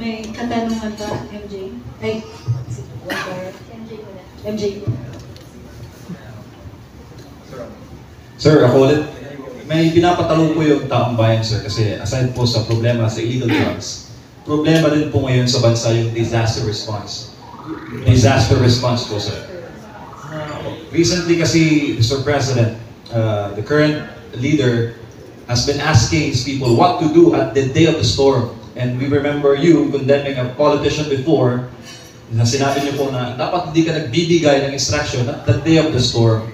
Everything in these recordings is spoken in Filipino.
may katanungan ba, MJ? Ay, MJ muna. MJ muna. Sir, ako ulit. May pinapatalo po yung taong bayan, sir, kasi aside po sa problema sa illegal drugs, problema din po ngayon sa bansa yung disaster response. Disaster response po, sir. Recently kasi, Mr. President, the current leader has been asking his people what to do at the day of the storm. And we remember you condemning a politician before na sinabi niyo po na dapat hindi ka nagbibigay ng instruction at the day of the storm.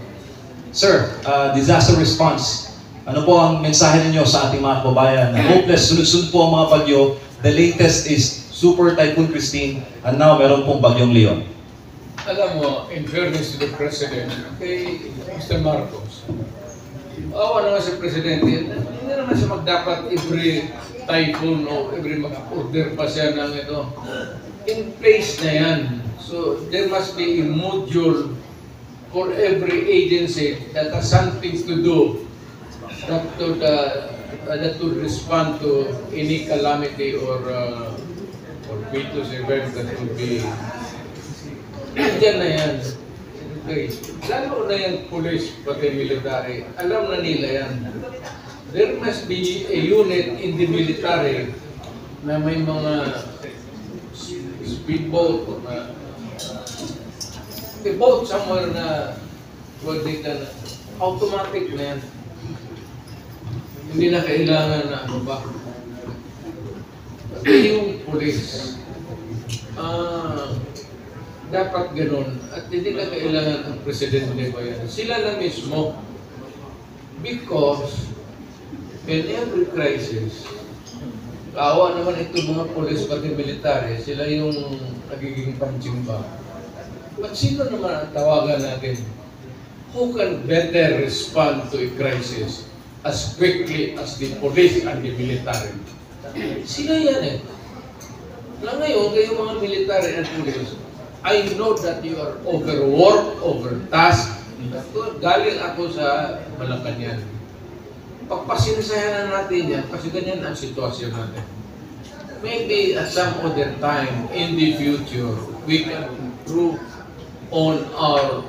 Sir, disaster response. Ano po ang mensahe ninyo sa ating mga kababayan na hopeless, sunod-sunod po ang mga bagyo. The latest is Super Typhoon Christine and now meron pong bagyong Leon. Alam mo, in fairness to the President, kay Mr. Marcos, awa naman si Presidente, hindi naman siya magdapat every typhoon o every mag-order pa siya ng ito. In place na yan. So, there must be a module for every agency that has something to do that would respond to any calamity or fetus event that would be. Diyan na yan. Okay. Lalo na yung police, pati military, alam na nila yan. There must be a unit in the military na may mga speedboat or a boat somewhere na pwede ka na automatic na yan. Hindi na kailangan na ano ba. Pati yung police, dapat ganun. At hindi na kailangan ang presidente ba yan. Sila na mismo. Because in every crisis, kawa naman ito mga police pati military, sila yung nagiging punching bag. But sino naman ang tawagan natin? Who can better respond to a crisis as quickly as the police and the military? Sila yan eh. Na ngayon, kayo mga military and police, I know that you are overworked, overtasked. Galing ako sa Malacanang. Pagpasinsayanan natin yan, kasi ganyan ang sitwasyon natin. Maybe at some other time in the future, we can improve on our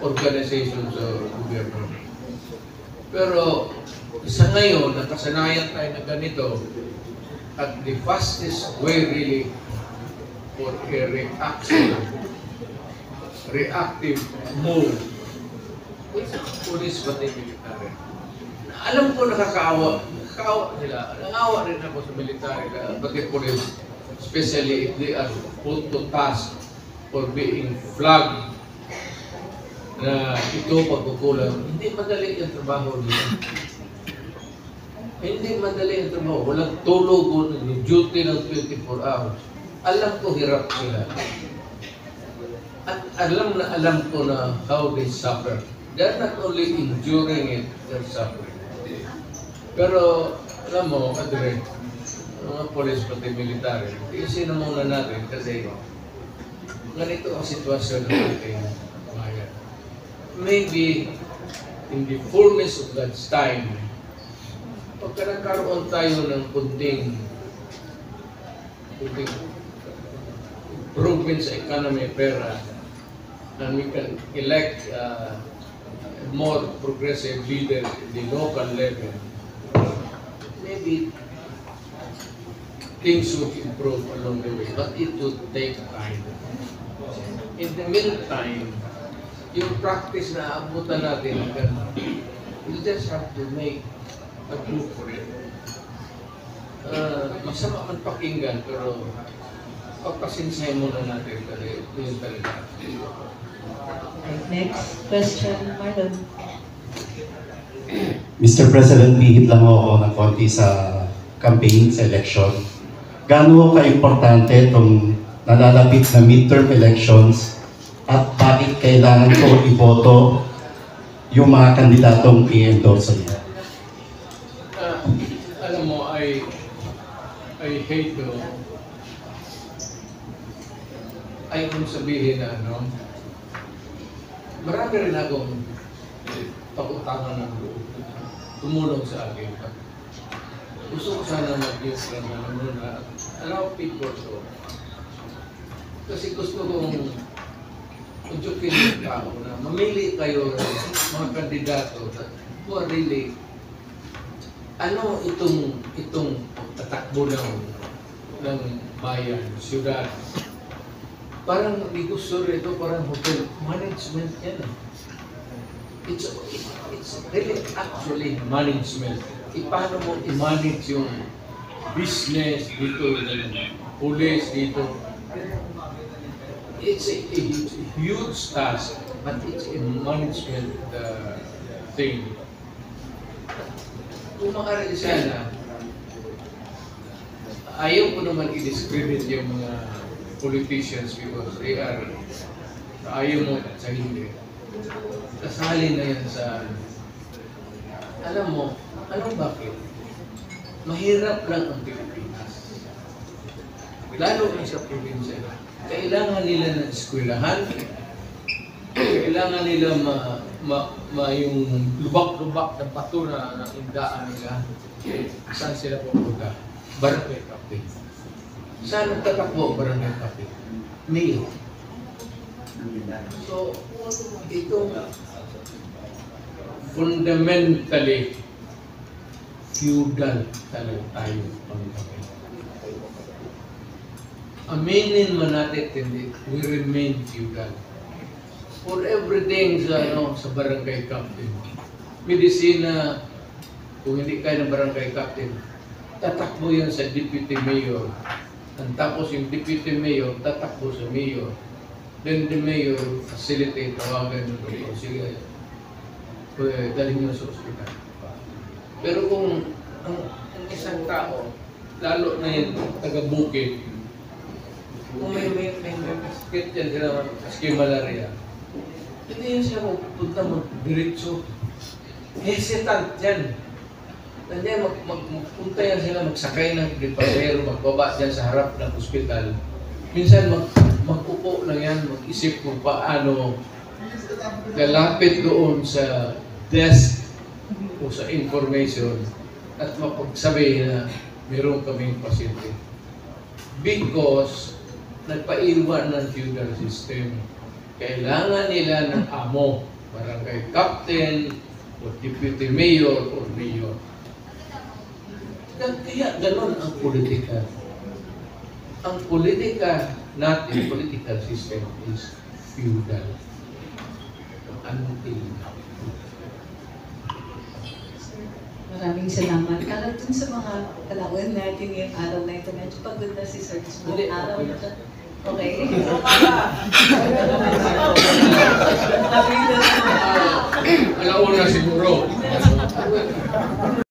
organizations or gobyerno. Pero sa ngayon, nakasanayan tayo na ganito, at the fastest way really for a reactive move is police pati military. Alam ko nakakaawa nila. Nangawa rin ako sa military pati police, especially if they are put to task for being flagged na ito pagkukulang. Hindi madali yung trabaho nila. Hindi madali yung trabaho. Walang tulog, duty ng 24 hours. Alam ko hirap sila. At alam ko na how they suffer. They're not only enduring it, they're suffering. Pero, alam mo, Adre, mga police pati military, isin na muna natin kasi ganito ang sitwasyon ng ating bayan. Maybe, in the fullness of God's time, pagka nagkaroon tayo ng kunting improvement sa economy, pera, and we can elect more progressive leaders at the local level, maybe things would improve along the way, but it would take time. In the meantime, yung practice na abutan natin, we just have to make a group for it. Masama man pakinggan, pero pagpasinsay muna natin kasi yun talaga. Next question, Marlon. Mr. President, bihit lang ako ng konti sa campaign, sa election. Gaano ka-importante itong nalalapit na midterm elections at bakit kailangan ko iboto yung mga kandidatong i-endorse niya? Alam mo, I hate to ayaw kong sabihin na marami rin akong pakutangan ng loob, tumulong sa akin. gusto ko sana mag-neutral na muna. Allow people to. Kasi gusto kong udyukin yung tao na mamili kayo ng mga kandidato who are really ano itong tatakbo ng bayan, siyudad. Parang hindi gusto rin ito, parang hotel management yan. It's really actually management. Paano mo i-manage yung business dito, yung police dito. It's a huge task, but it's a management thing. Kung maaari sana, ayaw ko naman i-discredit yung mga politicians because they are, ayaw mo sa hindi. Kasali na yan sa, alam mo bakit? Mahirap lang ang Pilipinas. Lalo na sa probinsya. Kailangan nila ng eskwelahan, kailangan nila yung lubak-lubak na bato na indaan nila. Saan sila pupunta? Barangay Captain. Saan nagtatakbo Barangay Captain? Mayor. So, ito fundamentally feudal talaga tayo pangkapit. Aminin man natin, hindi, we remain feudal. For everything sa barangay captain. Medisina, kung hindi kayo ng barangay captain, tatakbo yan sa deputy mayor. Tapos yung deputy mayor, tatakbo sa mayor. Then the mayor facilitate, tawagan nyo doon. Sige, dalhin nyo sa ospital. Pero kung ang isang tao, lalo na yung taga-bukid, kung may sakit yan sila, maski malaria, hindi yan siya magpunta mag-diretso. Hesitant yan. Nandiyan, magpunta yan sila, magsakay ng pasahero, magbaba dyan sa harap ng ospital. Minsan, mag-upo lang yan, mag-isip kung paano lalapit doon sa desk o sa information at mapagsabi na meron kaming pasyente. Because nagpaiwan ng feudal system. Kailangan nila ng amo, barangay captain, o deputy mayor, o mayor. Kaya ganon ang politika. Ang politika natin, political system is feudal. Until now. Maraming salamat. Kalat dun sa mga kalauan natin ngayong araw na ito. Medyo pagod na si Sir sa mga araw na ito. Okay. Alauna siguro.